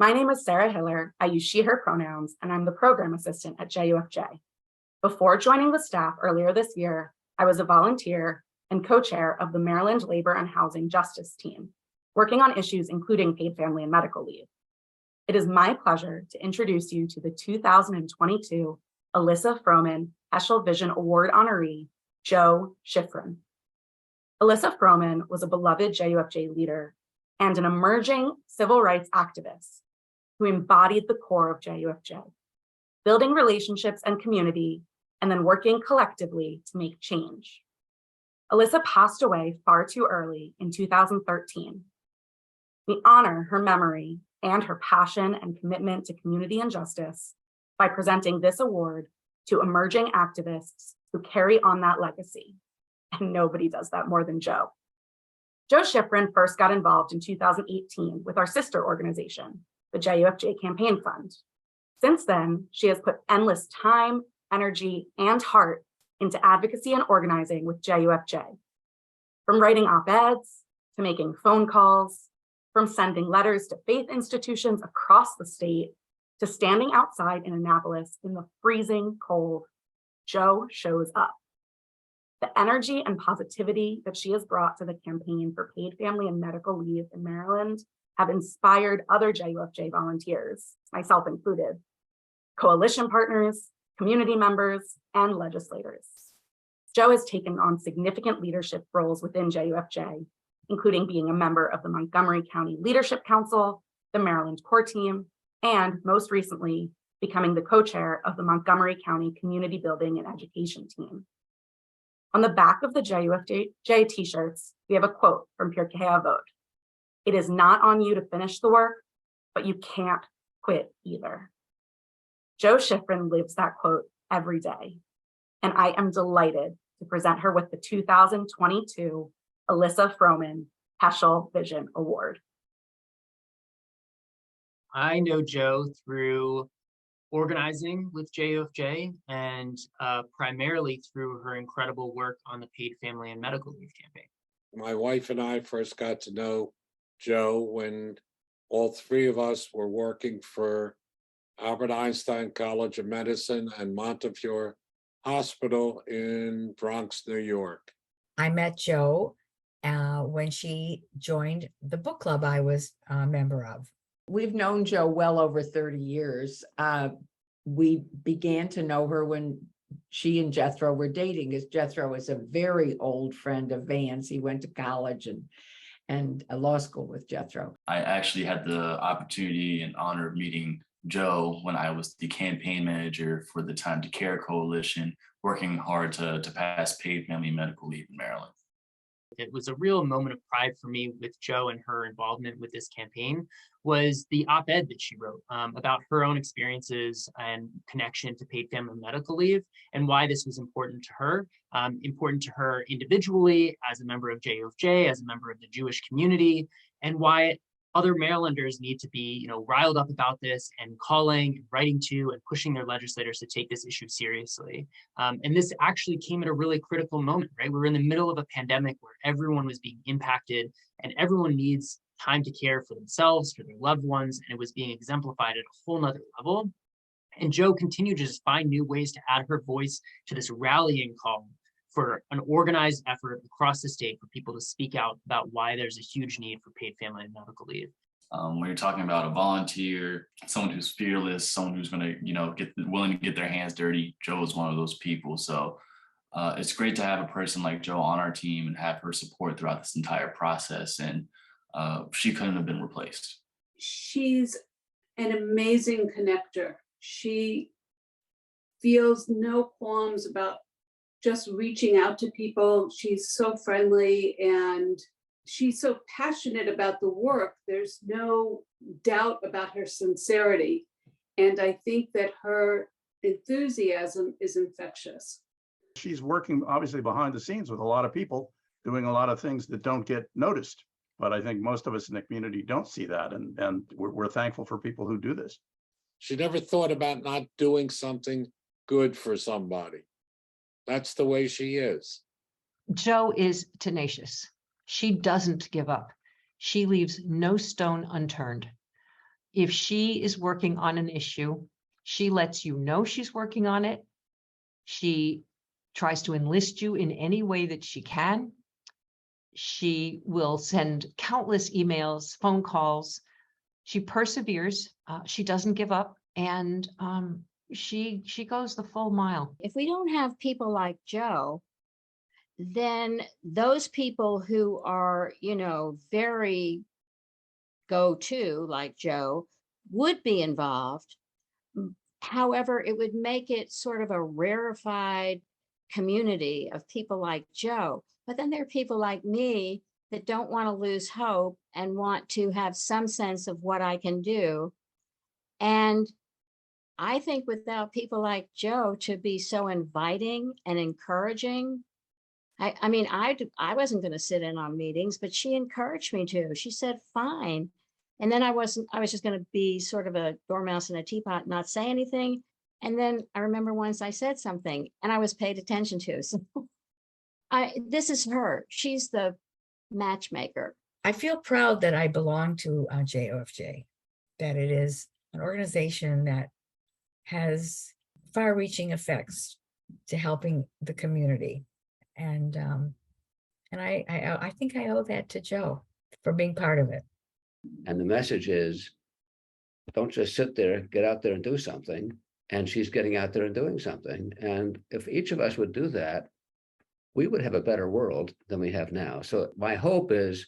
My name is Sarah Hiller. I use she, her pronouns, and I'm the program assistant at JUFJ. Before joining the staff earlier this year, I was a volunteer and co-chair of the Maryland Labor and Housing Justice Team, working on issues including paid family and medical leave. It is my pleasure to introduce you to the 2022 Alyssa Froman Heschel Vision Award honoree, Jo Shifrin. Alyssa Froman was a beloved JUFJ leader and an emerging civil rights activist who embodied the core of JUFJ, building relationships and community, and then working collectively to make change. Alyssa passed away far too early in 2013. We honor her memory and her passion and commitment to community and justice by presenting this award to emerging activists who carry on that legacy. And nobody does that more than Jo. Jo Shifrin first got involved in 2018 with our sister organization, the JUFJ Campaign Fund. Since then, she has put endless time, energy, and heart into advocacy and organizing with JUFJ. From writing op-eds, to making phone calls, from sending letters to faith institutions across the state, to standing outside in Annapolis in the freezing cold, Jo shows up. The energy and positivity that she has brought to the campaign for paid family and medical leave in Maryland have inspired other JUFJ volunteers, myself included, coalition partners, community members, and legislators. Jo has taken on significant leadership roles within JUFJ, including being a member of the Montgomery County Leadership Council, the Maryland Core Team, and most recently, becoming the co-chair of the Montgomery County Community Building and Education Team. On the back of the JUFJ t-shirts, we have a quote from Pirkei Avot. "It is not on you to finish the work, but you can't quit either." Jo Shifrin lives that quote every day, and I am delighted to present her with the 2022 Alyssa Froman Heschel Vision Award. I know Jo through organizing with JUFJ and primarily through her incredible work on the paid family and medical leave campaign. My wife and I first got to know Jo when all three of us were working for Albert Einstein College of Medicine and Montefiore Hospital in Bronx, New York. I met Jo when she joined the book club I was a member of. We've known Jo well over 30 years. We began to know her when she and Jethro were dating, as Jethro is a very old friend of Van's. He went to college and law school with Jethro. I actually had the opportunity and honor of meeting Jo when I was the campaign manager for the Time to Care Coalition, working hard to pass paid family and medical leave in Maryland. It was a real moment of pride for me with Jo and her involvement with this campaign was the op-ed that she wrote about her own experiences and connection to paid family and medical leave and why this was important to her individually as a member of JUFJ, as a member of the Jewish community, and why other Marylanders need to be, riled up about this and calling and writing to and pushing their legislators to take this issue seriously. And this actually came at a really critical moment, right? We were in the middle of a pandemic where everyone was being impacted and everyone needs time to care for themselves, for their loved ones, and it was being exemplified at a whole nother level. And Jo continued to just find new ways to add her voice to this rallying call for an organized effort across the state for people to speak out about why there's a huge need for paid family and medical leave. When you're talking about a volunteer, someone who's fearless, someone who's going to, willing to get their hands dirty, Jo is one of those people. So it's great to have a person like Jo on our team and have her support throughout this entire process. And she couldn't have been replaced. She's an amazing connector. She feels no qualms about just reaching out to people. She's so friendly and she's so passionate about the work. There's no doubt about her sincerity. And I think that her enthusiasm is infectious. She's working obviously behind the scenes with a lot of people, doing a lot of things that don't get noticed. But I think most of us in the community don't see that. And we're thankful for people who do this. She never thought about not doing something good for somebody. That's the way she is. Jo is tenacious. She doesn't give up. She leaves no stone unturned. If she is working on an issue, she lets you know she's working on it. She tries to enlist you in any way that she can. She will send countless emails, phone calls. She perseveres. She doesn't give up, and she goes the full mile. If we don't have people like Joe, then those people who are, very go-to like Joe would be involved. However, it would make it sort of a rarefied community of people like Joe. But then there are people like me that don't want to lose hope and want to have some sense of what I can do. And I think without people like Joe to be so inviting and encouraging, I wasn't going to sit in on meetings, but she encouraged me to. She said, fine. And then I was just going to be sort of a dormouse in a teapot, not say anything. And then I remember once I said something and I was paid attention to. So this is her. She's the matchmaker. I feel proud that I belong to JOFJ, that it is an organization that has far-reaching effects to helping the community. And I think I owe that to Joe for being part of it. And the message is, don't just sit there, get out there and do something. And she's getting out there and doing something. And if each of us would do that, we would have a better world than we have now. So my hope is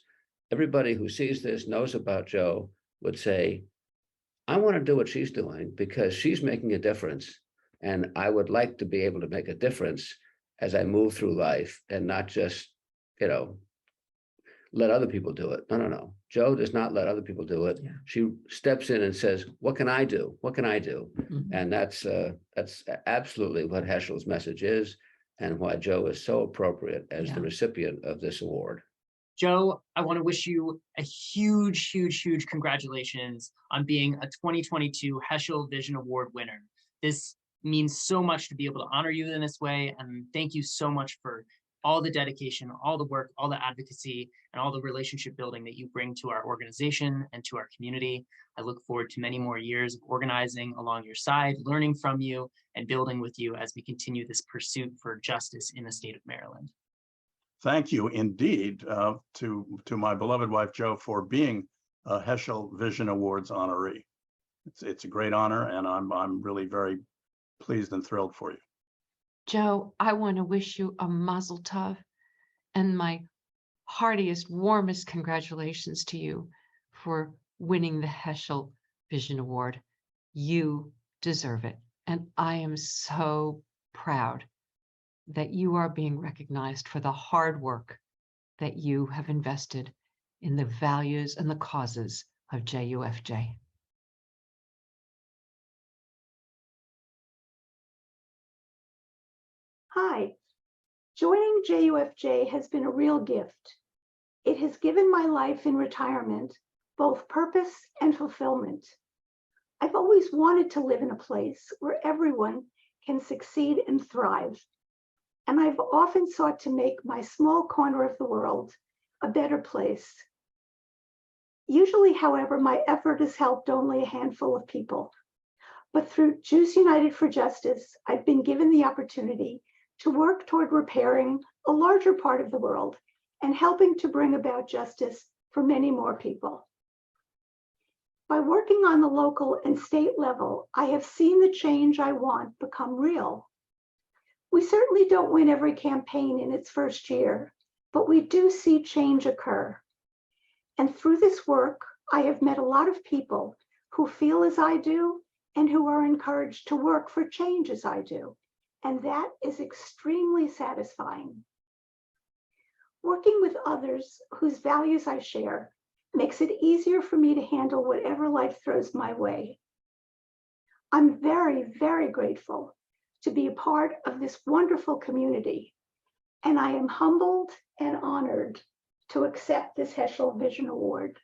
everybody who sees this, knows about Joe, would say, I want to do what she's doing because she's making a difference. And I would like to be able to make a difference as I move through life and not just, let other people do it. No. Joe does not let other people do it. Yeah. She steps in and says, what can I do? What can I do? Mhm. And that's absolutely what Heschel's message is and why Joe is so appropriate as Yeah. the recipient of this award. Joe, I want to wish you a huge, huge, huge congratulations on being a 2022 Heschel Vision Award winner. This means so much to be able to honor you in this way. And thank you so much for all the dedication, all the work, all the advocacy, and all the relationship building that you bring to our organization and to our community. I look forward to many more years of organizing along your side, learning from you, and building with you as we continue this pursuit for justice in the state of Maryland. Thank you indeed to my beloved wife, Joe, for being a Heschel Vision Awards honoree. It's a great honor, and I'm really very pleased and thrilled for you. Joe, I want to wish you a mazel tov and my heartiest, warmest congratulations to you for winning the Heschel Vision Award. You deserve it. And I am so proud that you are being recognized for the hard work that you have invested in the values and the causes of JUFJ. Hi, joining JUFJ has been a real gift. It has given my life in retirement both purpose and fulfillment. I've always wanted to live in a place where everyone can succeed and thrive. And I've often sought to make my small corner of the world a better place. Usually, however, my effort has helped only a handful of people. But through Jews United for Justice, I've been given the opportunity to work toward repairing a larger part of the world and helping to bring about justice for many more people. By working on the local and state level, I have seen the change I want become real. We certainly don't win every campaign in its first year, but we do see change occur. And through this work, I have met a lot of people who feel as I do and who are encouraged to work for change as I do. And that is extremely satisfying. Working with others whose values I share makes it easier for me to handle whatever life throws my way. I'm very, very grateful to be a part of this wonderful community, and I am humbled and honored to accept this Heschel Vision Award.